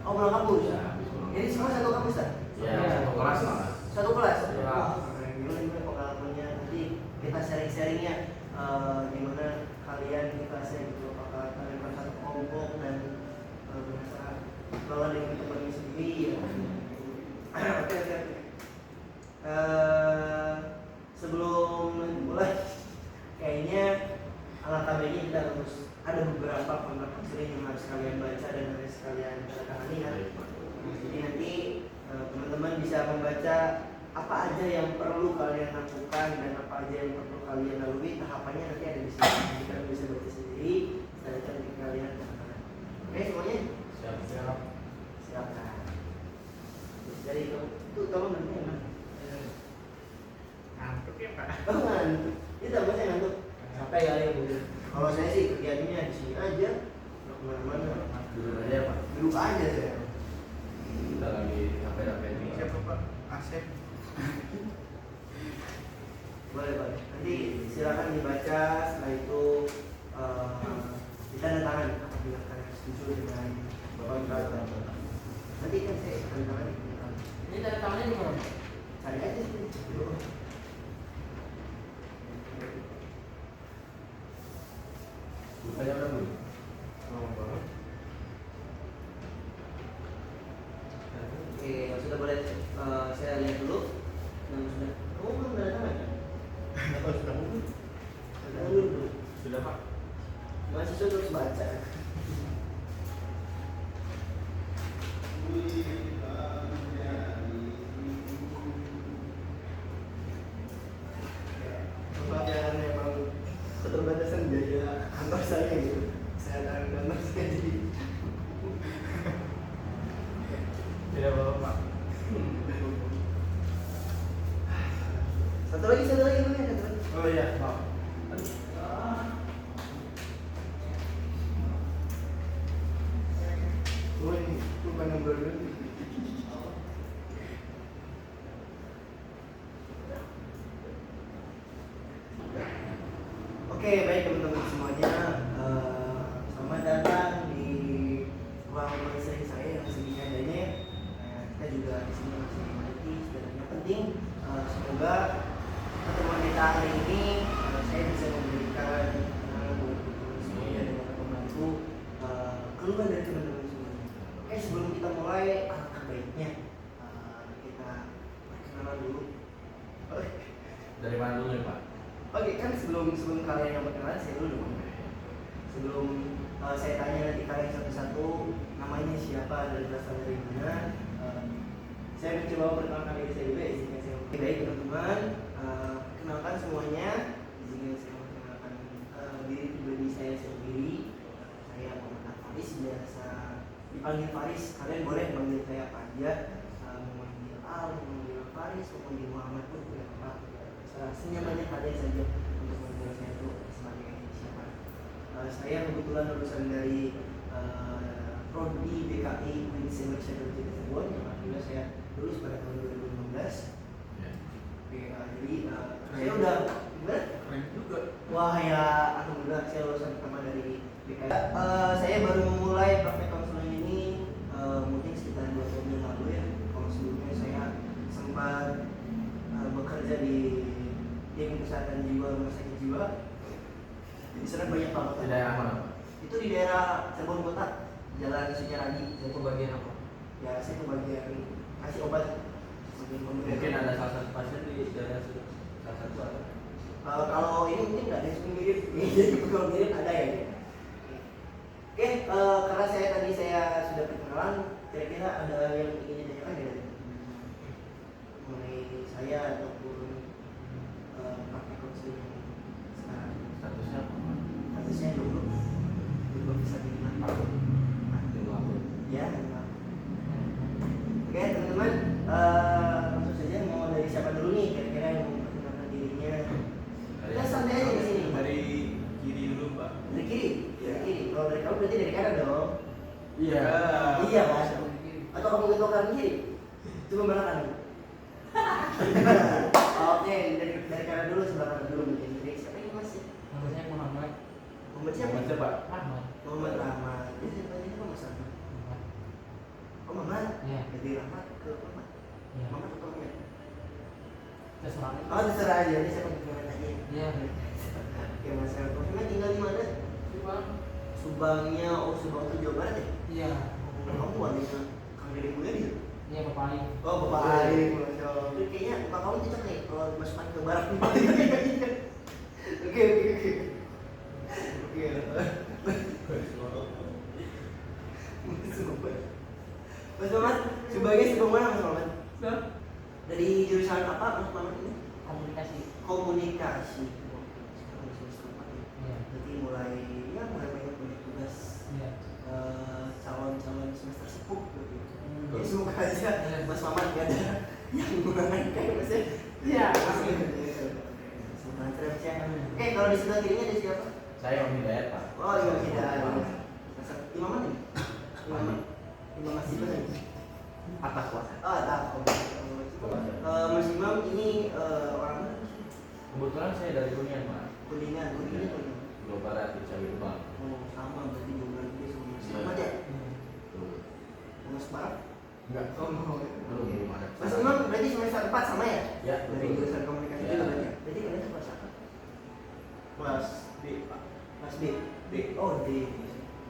Oh pulang kampus. Ya, habis pulang. Jadi semua satu kampus kan? Ya, satu kelas malah. Satu kelas? Ya. Wah, gimana pengalamannya, nanti kita sharing-sharingnya gimana kalian di kelasnya gitu, apakah kalian pernah satu kelompok dan merasa kelola dengan temannya sendiri ya. Oke. Sebelum mulai, kayaknya alangkah baiknya kita harus ada beberapa kontrak konseling yang harus kalian baca dan harus kalian tangani kan. Jadi nanti teman-teman bisa membaca apa aja yang perlu kalian lakukan dan apa aja yang perlu kalian lalui, tahapannya nanti ada di sini. Jadi kalian bisa baca sendiri, saya cantik kalian. Oke semuanya? Siap. Silakan. Jadi itu tolong nanti ya. Ngantuk ya Pak? Oh ngantuk, itu tambahnya ngantuk. Sampai ya mungkin. Kalau saya sih kegiatannya di sini aja, nggak kemana-mana. Duduk aja Pak. Duduk aja saya. Kita lagi capek-capek ini. Siapa Pak? Asep. Boleh. Nanti silakan dibaca. Setelah itu kita tanda tangan apabila kalian setuju dengan bapak. Nanti kan saya tanda tangan. Ini tanda tangannya di mana? Cari aja sih. Bukanya udah belum? Oke, sudah boleh saya lihat dulu. Yang sudah. Kamu belum tanda tangan kan? Sudah mundur. Sudah dulu. Sudah Pak. Masih terus baca. Karena memang keterbatasan biaya kantor saya gitu. Saya taruh kantor saya jadi. Tidak apa-apa Pak. Satu lagi. Oh iya Pak. Oh ini bukan nomor dulu. Oke, baik teman-teman semuanya, selamat datang di ruang konseling saya yang segini adanya. Kita juga di sini masih memiliki sebenarnya penting. Semoga pertemuan kita hari ini saya bisa memberikan buat teman-teman semuanya dan para pembantu keluhan dari teman-teman semuanya. Oke, sebelum kita mulai, alangkah baiknya kita perkenalan dulu. Dari mana dulu ya Pak? Oke, kan sebelum kalian yang berkenalan saya dulu dong. Sebelum saya tanya nanti kalian satu-satu namanya siapa dan berasal dari mana, saya mencoba perkenalkan diri saya juga. Izinkan saya. Baik teman-teman, perkenalkan semuanya. Izinkan saya memperkenalkan diri pribadi saya sendiri. Saya Muhammad Faris, biasa dipanggil Faris. Kalian boleh manggil saya apa aja, mau manggil Al, mau manggil Faris, mau manggil Muhammad pun tidak apa-apa. Senyamannya kalian saja untuk mengenal saya itu sebagai siapa. Saya kebetulan lulusan dari Prodi BKI Queen Selection University Cirebon, yang akhirnya saya lulus pada tahun 2015. Ya. Oke, jadi saya udah gimana? Keren juga. Wah ya, alhamdulillah saya lulusan pertama dari BKI. Saya baru memulai praktek konseling ini mungkin sekitar 2 tahun yang lalu ya. Kalau sebelumnya saya sempat bekerja di tim kesehatan jiwa rumah sakit jiwa. Di sana banyak banget. Di daerah mana Pak? Itu di daerah Cirebon Kota, Jalan Sunyaradi. Itu bagian apa? Ya saya itu bagian kasih obat. Mungkin ada salah satu pasien di daerah salah satu ada. Kalau ini mungkin nggak ada yang mirip. Jadi kalau mirip ada ya. Oke, karena tadi saya sudah perkenalan, kira-kira ada yang ingin ditanyakan ya mengenai saya ataupun praktek konseling sekarang. Statusnya apa Pak? Statusnya belum bisa dibilang Tunggu aku. ya. Oke teman-teman, langsung saja mau dari siapa dulu nih kira-kira yang mau memperkenalkan dirinya? Kita santai aja di sini. Dari kiri dulu Pak. Dari kiri. Iya. Dari kiri. Kalau dari kamu berarti dari kanan dong. Iya. Iya mas. Atau kamu ketua kanan kiri? Coba mana kanan? Oke, dari kanan dulu, sebelah kanan dulu mungkin. Jadi siapa ini mas? Namanya Muhammad. Muhammad siapa? Muhammad siapa? Ahmad. Muhammad Rahmat. Jadi siapa ini Mas Rahmat? aja saya pengen aja. Iya. Oke Mas Elko, memang tinggal di mana? Subang. Subangnya, oh Subang itu Jawa Barat ya? Iya. Kamu warga Kang Deddy Mulyadi ya? Iya Bapak Ali. Oh Bapak Ali, Masya Allah. Itu kayaknya Bapak kamu cocok nih kalau masukkan ke barat. Oke. Mas Mamat, sebagai Subang mana Mas Mamat? Dari jurusan apa Mas Mamat ini? Komunikasi. Komunikasi. Iya. Berarti mulai banyak tugas Iya. calon-calon semester sepuluh gitu. Hmm. Ya semoga aja Mas Mamat gak ada yang menggunakan kayak Mas ya. Iya. Semoga lancar ya Mas ya. Oke, kalau di sebelah kirinya ada siapa? Saya Om Hidayat Pak. Oh iya tidak. Imam mana nih? Imam Masjid mana nih? Atas kuasa. Oh tak. Mas Imam ini orang mana? Kebetulan saya dari Kuningan Pak. Kuningan. Jawa Barat di Cawang. Oh sama berarti juga lebih sama Mas Imam ya? Mas Barat? Enggak. Belum ada. Mas Imam berarti semester 4 sama ya? Ya. Dari jurusan komunikasi Ya. juga berarti. Berarti kalian kelas apa? Kelas B Pak. Kelas B. Oh D.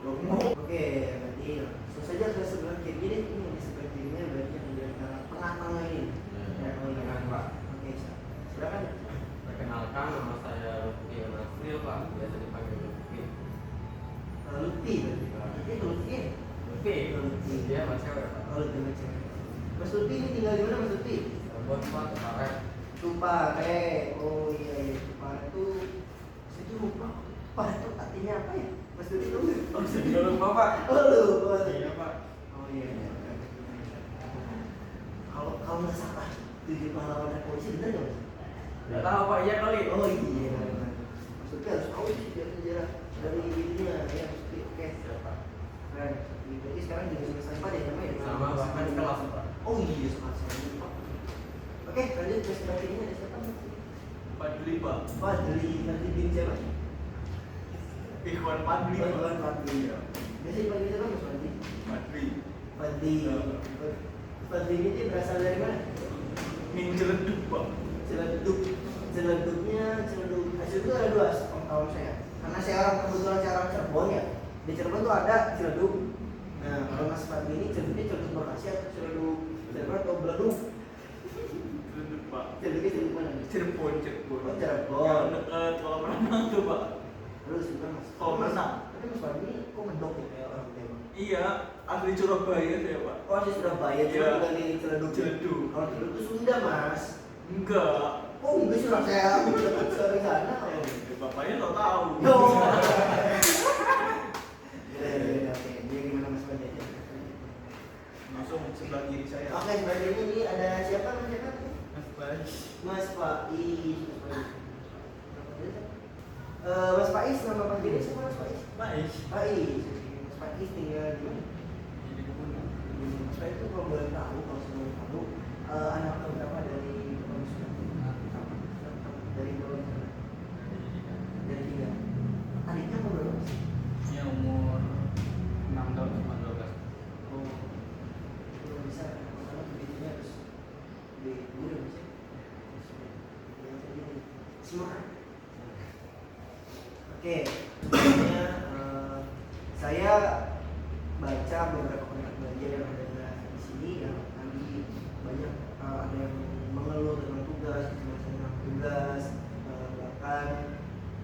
Oke, berarti langsung saja ke sebelah kiri deh. Ini di sebelah kirinya berarti yang di antara tengah-tengah ini. Ya, oh iya Pak. Oke, silakan. Perkenalkan, nama saya Lutfi Nafril Pak. Biasa dipanggil Lutfi. Lutfi berarti. Berarti itu Lutfi ya? Lutfi. Dia Mas cewek Pak. Oh Lutfi macam. Mas Lutfi ini tinggal di mana Mas Lutfi? Buat Pak kemarin. Tupare. Oh iya iya Tupare itu saya tuh lupa. Tupare itu artinya apa ya? Mas Lutfi tahu nggak? Oh, saya lupa Pak. Oh lupa. Iya Pak. Oh iya. Kalau nggak salah 7 pahlawan revolusi benar nggak Mas? Enggak tahu Pak, iya kali. Oh iya. Maksudnya harus tahu sih sejarah dari ininya ya Mas Lutfi. Oke. Siapa? Keren. Berarti sekarang juga semester 4 ya namanya? Sama bahkan kelas Pak. Oh iya sekelas saya lupa. Oke, lanjut ke sebelah kirinya ada siapa? Padli Pak. Fadli, nanti bin siapa? Ikhwan Padli Oh, Pak. Iwan Fadli. Biasa dipanggil siapa Mas Fadli? Padli. Fadli. Fadli ini dia berasal dari mana? Ninjeleduk Pak. Ciledug. Ciledugnya Ciledug. Ciledug itu ada 2 tahun saya. Karena saya orang kebetulan saya orang Cirebon ya. Di Cirebon tuh ada Ciledug. Nah, kalau Mas Fadli ini Ciledugnya Ciledug Bekasi atau Ciledug Cirebon atau Beledug? Ciledug Pak. Ciledugnya Ciledug mana? Cirebon. Oh, Cirebon. Yang dekat kolam renang tuh Pak. Terus juga Mas. Kolam renang. Tapi Mas Fadli kok mendok ya kayak orang Tembak? Iya, asli Surabaya saya Pak. Oh, asli Surabaya, cuma Iya. tinggal di Ciledug. Ciledug. Kalau Ciledug itu Sunda, Mas. Enggak. Oh, enggak sih, orang saya dekat dari sana. Bapaknya tau tahu. Yo. Ya, oke. Dia gimana Mas Fadli? Langsung sebelah kiri saya. Oke, sebagai ini ada siapa namanya? Mas Faiz. Mas Faiz. Mas Faiz, nama panggilnya siapa Mas Faiz? Faiz. Faiz. Mas Faiz tinggal di mana? Jadi kebun. Mas Faiz itu kalau boleh tahu, anak keberapa dari Bapak Sunan? Dari Bapak Sunan? Dari 3. Adiknya umur berapa? Dia umur 6 tahun sama 12. Oh, belum bisa. Karena begitunya harus di muda bisa. Semangat. Oke, sebenarnya saya baca beberapa komentar belajar yang ada di sini yang tadi banyak ada yang mengeluh tentang tugas, tentang tugas, bahkan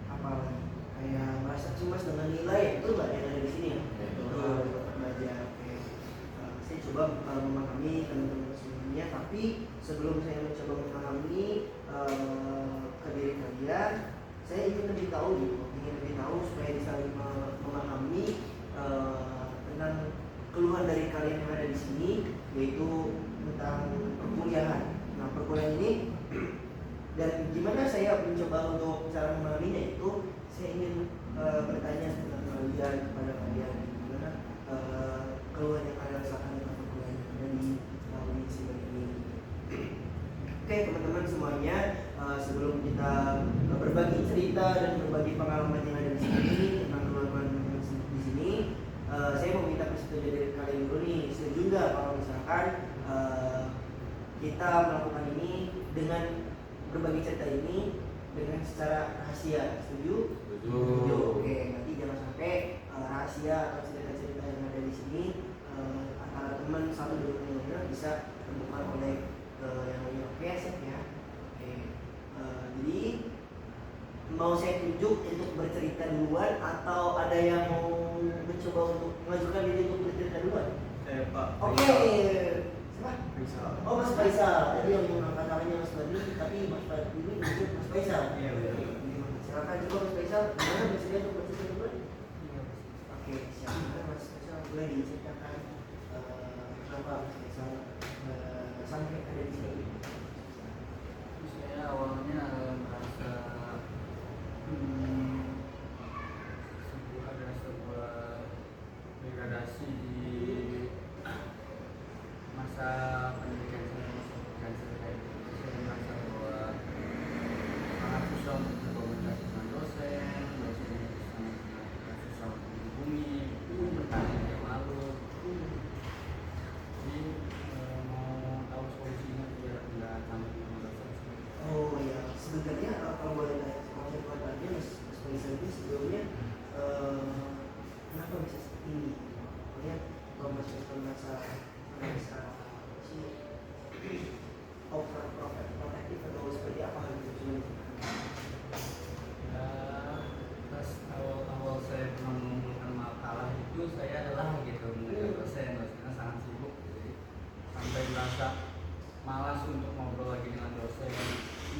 apa lagi kayak merasa cemas dengan nilai itu nggak yang ada di sini ya? Betul, belajar. Oke, saya coba memahami teman-teman semuanya, tapi sebelum saya mencoba memahami ke diri kalian, saya ingin lebih tahu supaya bisa memahami tentang keluhan dari kalian yang ada di sini, yaitu tentang perkuliahan. Nah, perkuliahan ini dan gimana saya mencoba untuk cara memahaminya itu saya ingin bertanya tentang kalian kepada kalian gimana keluhan yang kalian rasakan tentang perkuliahan yang ada di kondisi ini. Oke teman-teman semuanya, sebelum kita berbagi cerita dan berbagi pengalaman yang ada di sini tentang keluhan di sini, saya mau minta persetujuan dari kalian dulu nih. Setuju nggak kalau misalkan kita melakukan ini dengan berbagi cerita ini dengan secara rahasia. Setuju? Setuju. Oke, nanti jangan sampai rahasia atau cerita-cerita yang ada di sini antara teman satu dua teman bisa terbuka oleh yang lainnya. Oke, siap ya. Oke, jadi mau saya tunjuk untuk bercerita duluan atau ada yang mau mencoba untuk mengajukan diri untuk bercerita duluan? Pak. Oke, siapa? Faisal. Oh, Mas Faisal. Tadi yang mengangkat tangannya Mas Fadli, tapi Mas Fadli ini disebut Mas Faisal. Iya, betul. Silakan coba Mas Faisal, gimana bersedia untuk bercerita duluan? Iya, Mas. Oke, silakan Mas Faisal, boleh diceritakan kenapa Mas Faisal sampai ada di sini. Saya awalnya merasa ada sebuah degradasi di masa pendidikan saya kayak gitu. Saya merasa bahwa sangat susah untuk berkomunikasi dengan dosen sangat susah untuk dihubungi, bertanya yang lalu. Jadi mau tahu solusinya biar nggak sampai dengan dosen. Oh ya, sebenarnya kalau boleh tanya Mas Faisal ini sebelumnya kenapa bisa seperti ini? Kemudian kalau Mas Faisal merasa overprotective atau seperti apa hal itu sebenarnya? Ya, pas awal-awal saya pernah mengumpulkan makalah itu saya adalah gitu mengejar dosennya sangat sibuk, jadi sampai merasa malas untuk ngobrol lagi dengan dosen.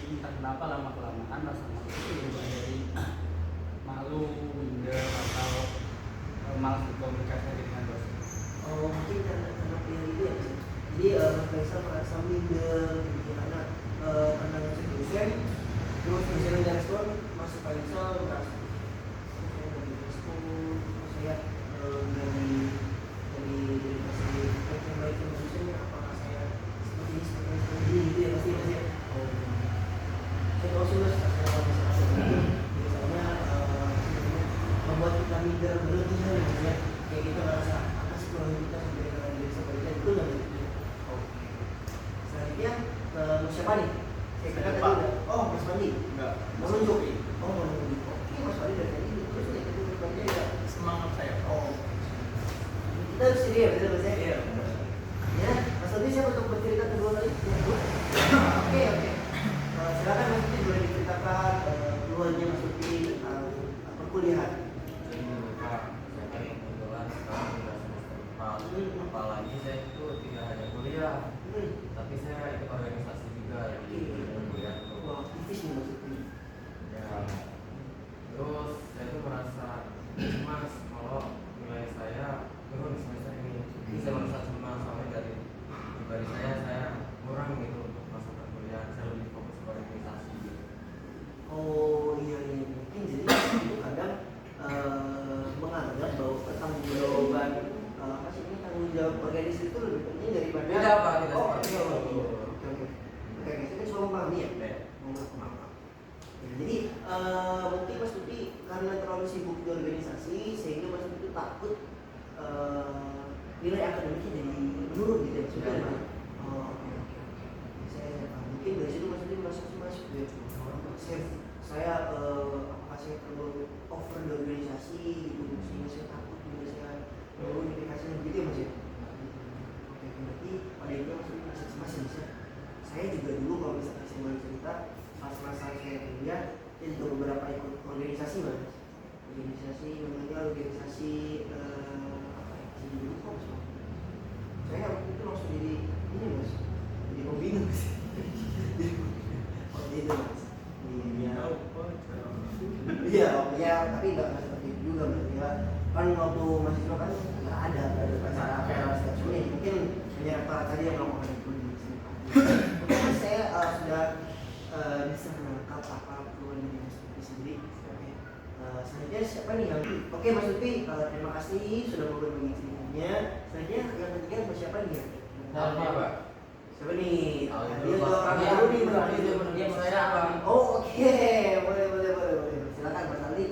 Entah kenapa lama kelamaan rasa malas itu berubah dari malu, minder atau malas berkomunikasi dengan dosen. Oh mungkin karena pilihan itu ya Mas. Jadi Mas Faisal merasa minder gitu karena pandangan dosen, terus dosen yang respon Mas Faisal merasa saya nggak direspon, terus saya dari kasih feedback yang baik sama dosennya, apakah saya seperti ini gitu ya pasti Mas ya. Saya tahu sih Mas, saya kalau misalnya biasanya membuat kita minder berlebihan gitu ya, kayak gitu ngerasa apa sih kalau kita sampai dengan diri seperti itu nggak gitu. Oke. Selanjutnya Mas siapa nih? Saya kira tadi udah. Oh Mas Fandi. Enggak, Mau nunjuk. Oh mau nunjuk. Oke Mas Fandi dari tadi terus nih tadi bertanya ya. semangat saya. Oh. Kita harus sendiri ya, betul Mas ya? Iya. Ya, Mas Fandi siapa untuk bercerita kedua kali? Oke oke. Silakan Mas Fandi boleh diceritakan keluarnya Mas Fandi tentang perkuliahan. Ini Pak, saya kan kebetulan sekarang sudah semester 4. Apalagi saya itu tidak hanya kuliah, tapi saya ikut organisasi juga di kuliah. Wah, aktivis nih Mas Fandi. Ya. Terus saya tuh merasa cemas kalau nilai saya turun semester ini. Saya merasa cemas sampai dari pribadi saya kurang gitu untuk masuk ke kuliah. Saya lebih fokus ke organisasi. Oh iya mungkin jadi itu kadang menganggap bahwa pertanggungjawaban apa sih ini tanggung jawab organisasi itu lebih penting daripada Tidak, Pak, tidak oh, seperti oke, itu. oke saya kan selalu memahami ya. Ya. Maaf. Jadi mungkin Mas Tuti karena terlalu sibuk di organisasi sehingga Mas Tuti takut nilai akademiknya jadi menurun gitu ya maksudnya. Ya. Oh, oke. Saya paham. Mungkin dari situ Mas Tuti masuk ya. Saya apakah saya perlu over di organisasi gitu sehingga saya takut juga saya perlu implikasinya begitu ya Mas ya. Oke, berarti pada itu masih bisa. Saya juga dulu kalau misalnya saya boleh cerita pas masa saya kuliah saya juga beberapa ikut organisasi Mas. Organisasi namanya organisasi apa ya? Jadi dulu kok Mas. Saya waktu itu langsung jadi ini Mas. Jadi pembina Mas. Waktu itu Mas. Iya, ya, tapi nggak seperti itu juga berarti ya. Kan waktu mahasiswa kan nggak ada acara setiap sore. Mungkin hanya rektorat saja yang melakukan itu di sini. Mungkin saya sudah bisa menangkap apa keluhan dari Mas Lutfi sendiri. Oke. Selanjutnya siapa nih yang? Oke Mas Lutfi, terima kasih sudah mau berbagi ceritanya. Selanjutnya yang ketiga Mas siapa nih ya? Sama, Pak. Siapa nih? Oh, Dia Pak. orang Iya, baru nih, iya, berarti. iya, saya, Pak. Oh oke, boleh. Silakan Mas Ali.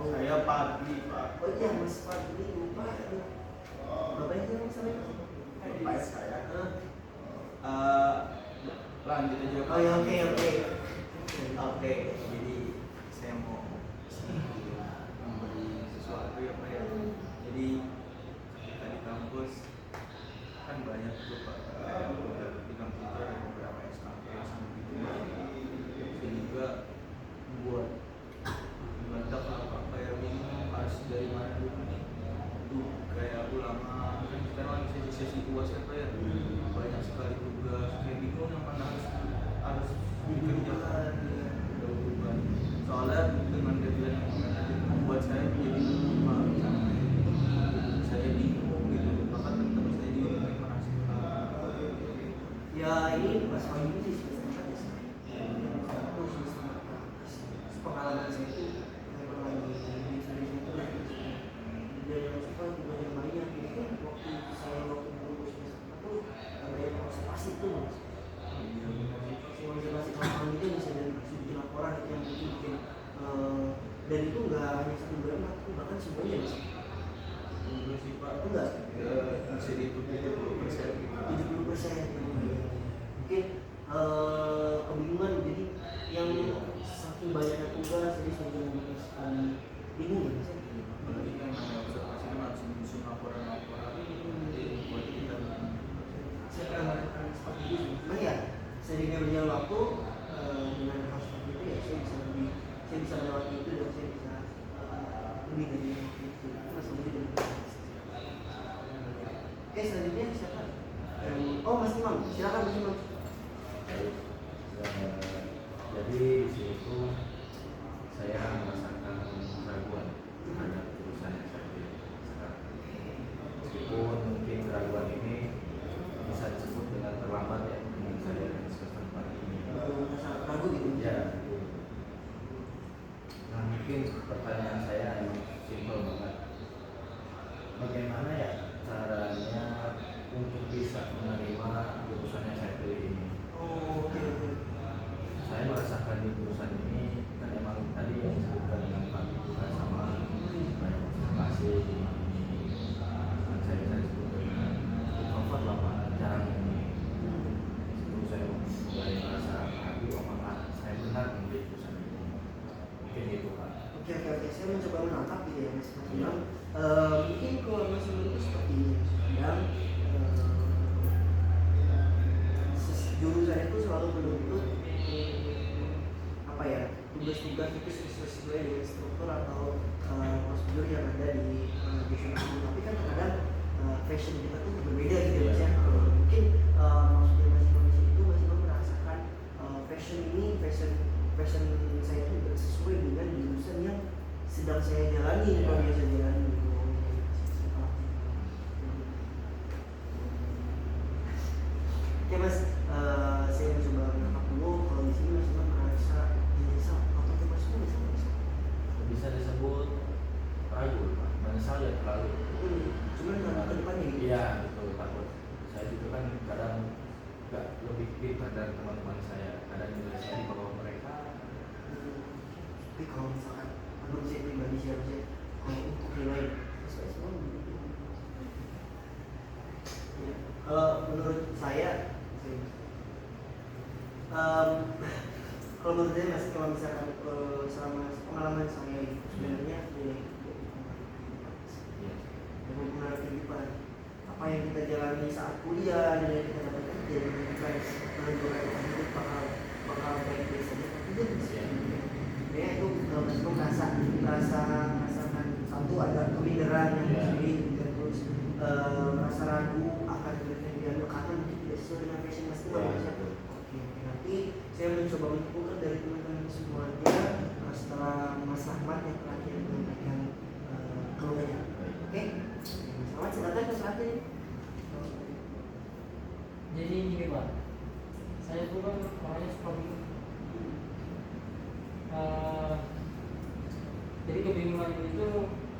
Saya Padli, Pak. Oh iya Mas Fadli lupa. Bapaknya siapa Mas Ali? Bapak saya. Hah? Lanjut aja Pak. Oh ya oke. sesi UAS apa ya, banyak sekali tugas kayak bingung yang mana harus dikerjakan udah berubah. Soalnya dengan deadline yang mepet itu membuat saya menjadi saya bingung gitu, bahkan teman-teman saya juga mungkin merasa Ya ini masalah ini sih sebenarnya satu pengalaman saya itu yang pernah di Indonesia itu dan yang suka juga yang banyak itu waktu saya waktu dulu semester satu ada yang observasi itu observasi pengalaman itu bisa dari bikin laporan itu yang bikin dan itu nggak hanya satu bulan tapi bahkan semuanya bisa sih Pak, enggak bisa dihitung 70%. 70%. Mungkin kebingungan jadi yang saking banyaknya tugas jadi sehingga bingung ya Apalagi kan namanya observasi kan harus menyusun laporan-laporan buat kita. saya pernah melakukan seperti itu cuman ya seiringnya berjalan waktu dengan hal seperti itu ya saya bisa melewati itu dan saya bisa lebih dari itu masih lebih dari itu. Oke selanjutnya siapa? Oh Mas Imam, silakan Mas Imam. Jadi di sini tuh saya merasakan keraguan terhadap jurusan yang saya pilih sekarang. Meskipun mungkin keraguan ini bisa disebut dengan terlambat ya dengan saya di semester 4 ini. Ragu gitu? Ya. Nah mungkin pertanyaan saya emang simpel banget. Bagaimana ya caranya untuk bisa menerima jurusan yang saya pilih ini? Oh oke. Saya merasakan di jurusan ini kan emang tadi yang disebutkan dengan Pak juga sama banyak observasi dan saya bisa disebut dengan comfort lah Pak, jarang ini. Sebelum saya mulai merasa ragu apakah saya benar memilih jurusan ini. Mungkin itu Pak. Oke, saya mencoba menangkap gitu ya Mas Imam. Mungkin kalau Mas Imam itu seperti ini, kadang jurusan itu selalu menuntut apa ya tugas-tugas itu sesuai dengan struktur atau prosedur yang ada di jurusan itu. Tapi kan terkadang fashion kita tuh berbeda gitu ya Mas ya. Mungkin maksudnya Mas Imam di situ Mas Imam merasakan fashion ini fashion saya itu tidak sesuai dengan jurusan yang sedang saya jalani atau biasa jalani. Oke Mas, saya mencoba menangkap dulu kalau di sini Mas Imam merasa menyesal atau Mas Imam menyesal? Bisa disebut ragu Pak, menyesal ya terlalu. Cuman ke depannya gitu. Iya betul takut. Saya juga kan kadang nggak lebih pintar dari teman-teman saya, kadang juga saya di bawah mereka. Tapi kalau misalkan menurut saya pribadi siapa kalau untuk nilai saya semua ya, kalau menurut saya kalau menurut saya Mas, kalau misalkan selama pengalaman saya itu sebenarnya mengenai kehidupan apa yang kita jalani saat kuliah dan yang kita dapatkan jadi bukan menentukan hidup bakal baik-baik saja tapi itu ya itu merasakan satu ada keminderan yang sendiri dan terus merasa ragu akan pilihan karena mungkin tidak sesuai dengan passion Mas Imam. Oke, nanti saya mencoba mengumpulkan dari teman-teman semuanya setelah Mas Ahmad yang terakhir menyampaikan keluarnya. Oke, selamat silakan Mas Ahmad. Jadi gini Pak, saya tuh kan orangnya suka bingung. Jadi kebingungan itu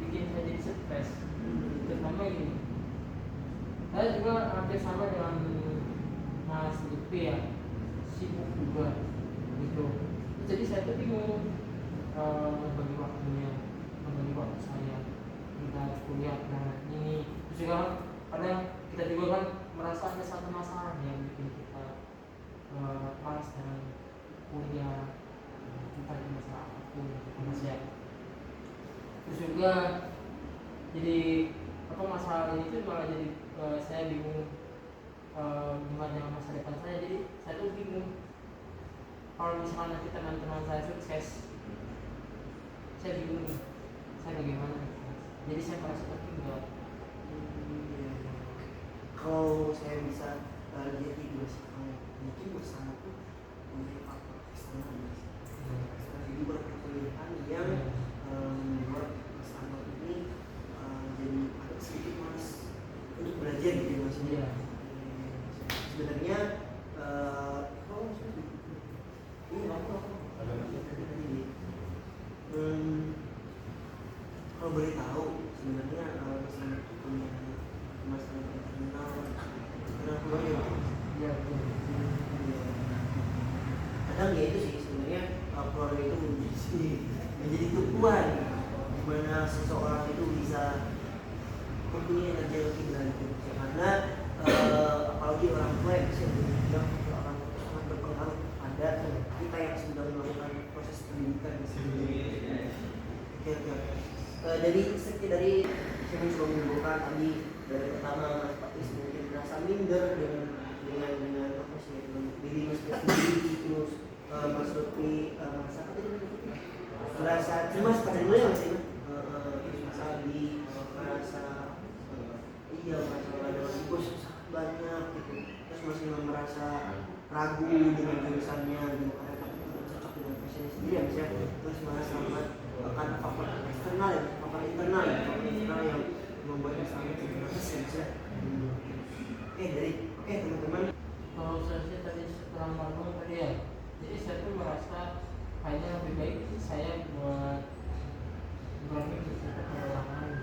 bikin saya jadi stres. Terutama ini, saya juga hampir sama dengan Mas Lutfi ya, sibuk juga gitu. Jadi saya tuh bingung membagi waktu saya kita harus kuliah ini. Terus juga kadang kita juga kan merasa ada satu masalah yang bikin kita malas dengan kuliah, kita ada masalah apapun masih. Terus juga jadi apa masalah ini tuh malah jadi saya bingung gimana dengan masa depan saya. Jadi saya tuh bingung kalau misalnya nanti teman-teman saya sukses, saya bingung saya bagaimana. Jadi saya merasa tertinggal. Kalau dia tidur sekarang mungkin bersama tuh punya faktor eksternal. Jadi perkuliahan yang membuat Mas Anwar ini jadi agak sedikit malas untuk belajar gitu ya maksudnya. Sebenarnya kalau boleh tahu sebenarnya Mas Anwar itu punya masalah internal keluarga. Iya. Kadang ya itu sih sebenarnya keluarga itu menjadi tumpuan di mana seseorang itu bisa mempunyai energi lebih berlanjut ya, karena apalagi orang tua yang bisa dibilang orang tua sangat berpengaruh pada kita yang sedang melakukan proses pendidikan di sini. Dari saya mencoba menyimpulkan tadi dari pertama Mas Patis mungkin merasa minder dengan apa sih diri Mas sendiri, terus Mas Lutfi merasa apa tadi? Merasa cemas pada dulu ya Mas ya. Mas Adi merasa merasa ada bos banyak gitu. Terus Mas Imam merasa ragu dengan jurusannya gitu karena tidak cocok dengan passion sendiri ya Mas ya. Terus Mas Ahmad karena faktor eksternal ya, faktor internal yang membuat Mas Ahmad jadi nervous ya Mas ya. Oke teman-teman. Kalau saya sih tadi setelah ngomong tadi ya, jadi saya tuh merasa kayaknya lebih baik saya buat berani bercerita ke orang lain.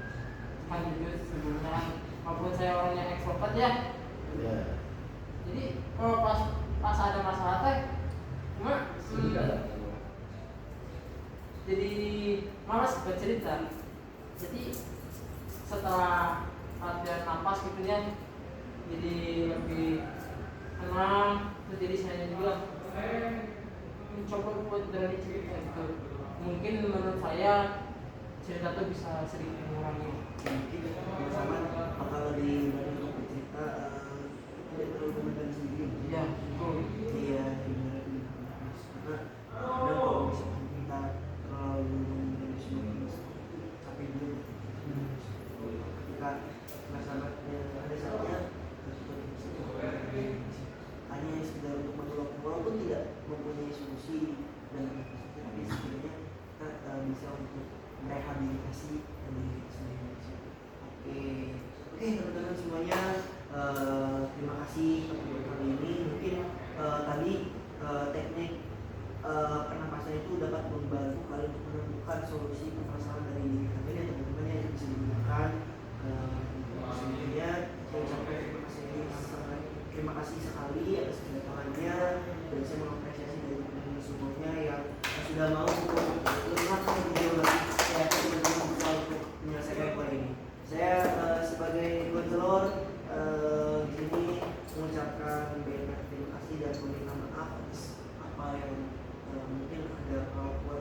Kan jujur sebelumnya walaupun saya orang yang ekstrovert ya, jadi kalau pas ada masalah teh cuma jadi malas bercerita. Jadi setelah latihan napas gitu ya, jadi lebih tenang. Terus jadi saya juga mencoba buat berani cerita gitu. Mungkin menurut saya cerita tuh bisa sedikit mengurangi. Mungkin sama bakal lebih banyak untuk bercerita tidak terlalu memendam sendiri. Iya, betul. Iya, karena kalau misalkan kita terlalu memendam semua sampai dulu ketika masalahnya ada saatnya hanya sekedar untuk meluapkan walaupun tidak mempunyai solusi dan tapi sebenarnya kita bisa untuk merehabilitasi diri kita sendiri. Oke teman-teman semuanya, terima kasih untuk kali ini. Mungkin tadi teknik pernapasan itu dapat membantu kalian untuk menemukan solusi permasalahan dari diri kalian ya teman-teman yang bisa digunakan. Sebenarnya saya ucapkan terima kasih sekali atas kedatangannya dan saya mengapresiasi dari teman-teman semuanya yang sudah mau untuk melihat video lagi saya teman-teman bisa untuk menyelesaikan poin ini. Saya sebagai konselor di sini mengucapkan banyak terima kasih dan meminta maaf atas apa yang mungkin ada kekurangan